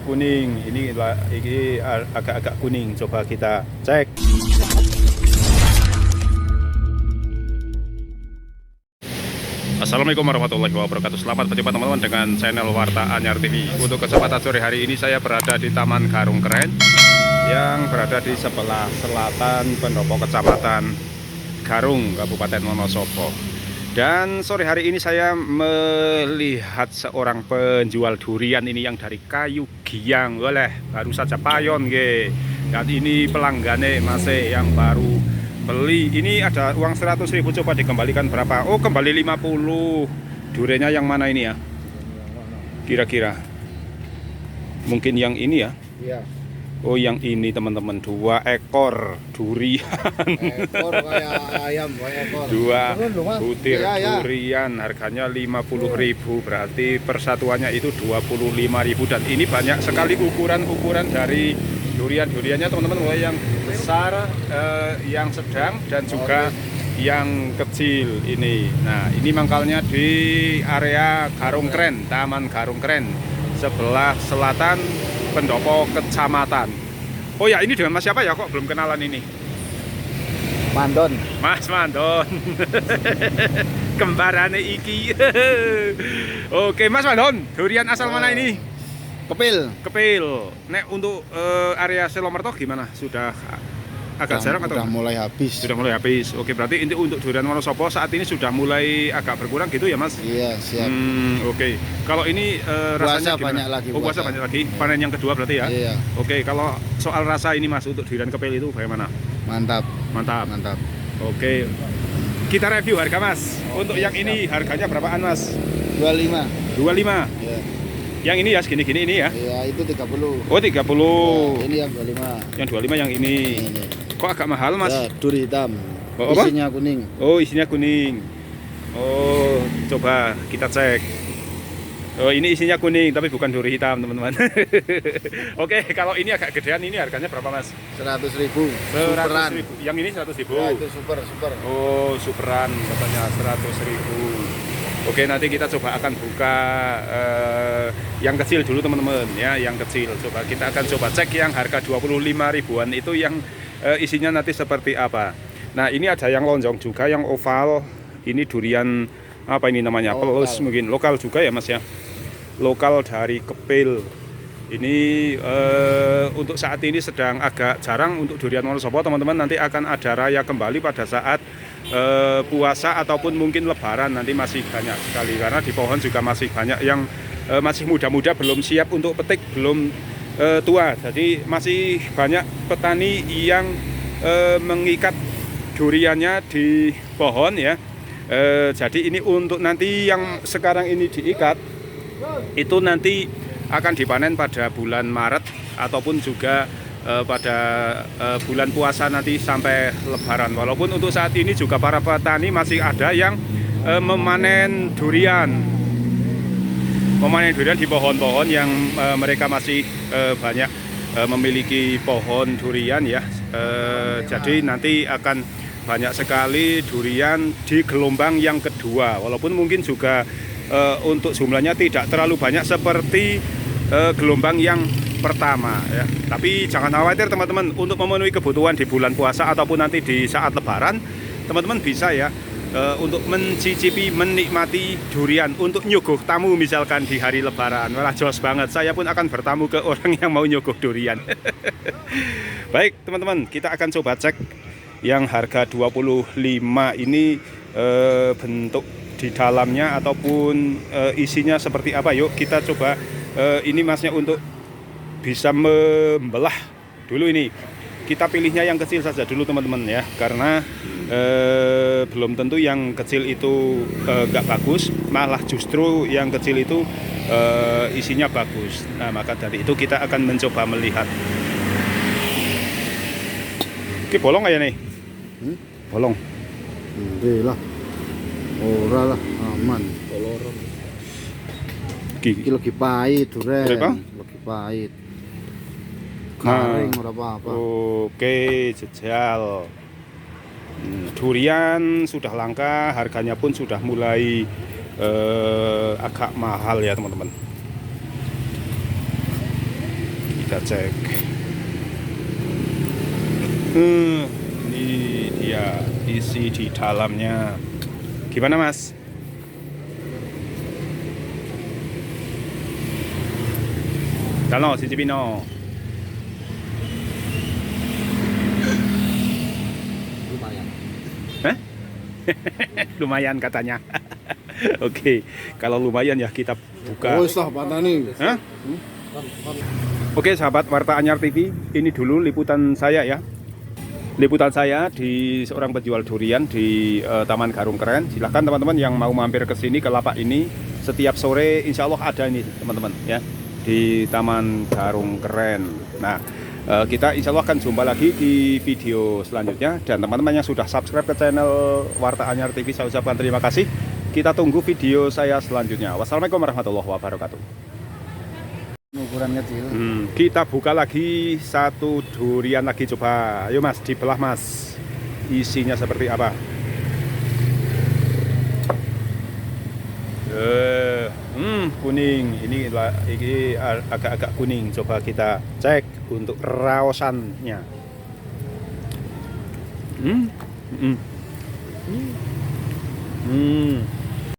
Kuning. Ini agak-agak kuning. Coba kita cek. Assalamualaikum warahmatullahi wabarakatuh. Selamat berjumpa teman-teman dengan channel Warta Anyar TV. Untuk kesempatan sore hari ini saya berada di Taman Garung Keren yang berada di sebelah selatan pendopo Kecamatan Garung, Kabupaten Wonosobo. Dan sore hari ini saya melihat seorang penjual durian ini yang dari Kayu Giang. Oleh baru saja payon ge. Dan ini pelanggannya masih yang baru beli. Ini ada uang 100.000, coba dikembalikan berapa? Oh, kembali 50. Duriannya yang mana ini ya? Kira-kira mungkin yang ini ya? Iya. Oh, yang ini teman-teman, 2 ekor durian. Ekor kayak ayam, ekor. 2 butir durian harganya 50.000, berarti persatuannya itu 25.000. Dan ini banyak sekali ukuran-ukuran dari duriannya teman-teman, mulai yang besar, yang sedang, dan juga yang kecil ini. Nah, ini mangkalnya di area Garung Keren, Taman Garung Keren, sebelah selatan pendopo kecamatan. Oh ya, ini dengan Mas siapa ya? Kok belum kenalan ini? Mandon. Mas Mandon. Kembarane iki. Oke, Mas Mandon, durian asal mana ini? Kepil. Nek untuk area Selomerto gimana? Sudah agak jarang atau? Sudah mulai habis. Sudah mulai habis. Oke, berarti untuk durian Wonosobo saat ini sudah mulai agak berkurang gitu ya, Mas? Iya, siap. Oke. Kalau ini rasanya gimana? Banyak lagi. Oh, puasa banyak lagi. Panen yang kedua berarti ya? Iya. Oke, kalau soal rasa ini Mas untuk durian kepil itu bagaimana? Mantap. Oke. Kita review harga, Mas. Untuk yang ini harganya berapaan, Mas? 25. 25. Iya. Yang ini ya segini-gini ini ya? Iya, itu 30. Oh, 30. Ya, ini yang 25. Yang 25 yang ini. Kok agak mahal, Mas? Ya, duri hitam. Oh, apa? Isinya kuning. Oh, isinya kuning. Oh, coba kita cek. Oh, ini isinya kuning tapi bukan duri hitam, teman-teman. Oke, kalau ini agak gedean, ini harganya berapa, Mas? 100.000. 100.000. Yang ini 100.000. Ya, itu super. Oh, superan katanya 100.000. Oke, nanti kita coba akan buka yang kecil dulu teman-teman ya, yang kecil. Coba kita akan coba cek yang harga 25.000-an itu yang isinya nanti seperti apa. Nah, ini ada yang lonjong juga, yang oval. Ini durian apa ini namanya? Pelus mungkin. Lokal juga ya, Mas ya. Lokal dari Kepil. Ini untuk saat ini sedang agak jarang untuk durian Wonosobo, teman-teman. Nanti akan ada raya kembali pada saat puasa ataupun mungkin lebaran, nanti masih banyak sekali karena di pohon juga masih banyak yang masih muda-muda, belum siap untuk petik, belum tua. Jadi masih banyak petani yang mengikat duriannya di pohon ya. Jadi ini untuk nanti yang sekarang ini diikat itu nanti akan dipanen pada bulan Maret ataupun juga pada bulan puasa nanti sampai lebaran. Walaupun untuk saat ini juga para petani masih ada yang memanen durian di pohon-pohon yang mereka masih banyak memiliki pohon durian ya. Jadi nanti akan banyak sekali durian di gelombang yang kedua. Walaupun mungkin juga untuk jumlahnya tidak terlalu banyak seperti gelombang yang pertama ya. Tapi jangan khawatir teman-teman, untuk memenuhi kebutuhan di bulan puasa ataupun nanti di saat lebaran, teman-teman bisa ya untuk mencicipi, menikmati durian untuk nyuguh tamu misalkan di hari lebaran. Wah, jos banget, saya pun akan bertamu ke orang yang mau nyuguh durian. Baik teman-teman, kita akan coba cek yang harga 25 ini bentuk di dalamnya ataupun isinya seperti apa. Yuk kita coba, ini Masnya untuk bisa membelah dulu ini. Kita pilihnya yang kecil saja dulu teman-teman ya, karena belum tentu yang kecil itu nggak bagus, malah justru yang kecil itu isinya bagus. Nah, maka dari itu kita akan mencoba melihat. Ini bolong kayak nih? Bolong? Enggak lah. Ora lah, aman. Bolong. Iki lagi pahit durian. Lagi pahit. Garing ora apa-apa. Oke, jejal. Durian sudah langka, harganya pun sudah mulai agak mahal ya teman-teman. kita cek. Ini dia isi di dalamnya. Gimana Mas? Kalau cicipin no. Lumayan. Hah? Lumayan katanya. Oke, kalau lumayan ya kita buka. Oh, sah patani. Hah? Oke, sahabat Warta Anyar TV, ini dulu liputan saya ya. Liputan saya di seorang penjual durian di Taman Garung Keren. Silahkan teman-teman yang mau mampir ke sini ke lapak ini setiap sore, insya Allah ada ini teman-teman ya di Taman Garung Keren. Nah, kita insya Allah akan jumpa lagi di video selanjutnya. Dan teman-teman yang sudah subscribe ke channel Warta Anyar TV, saya ucapkan terima kasih. Kita tunggu video saya selanjutnya. Wassalamualaikum warahmatullahi wabarakatuh. Ukuran kecil. Kita buka lagi satu durian lagi, coba. Ayo Mas, dibelah Mas. Isinya seperti apa? Kuning. Ini agak-agak kuning. Coba kita cek untuk raosannya.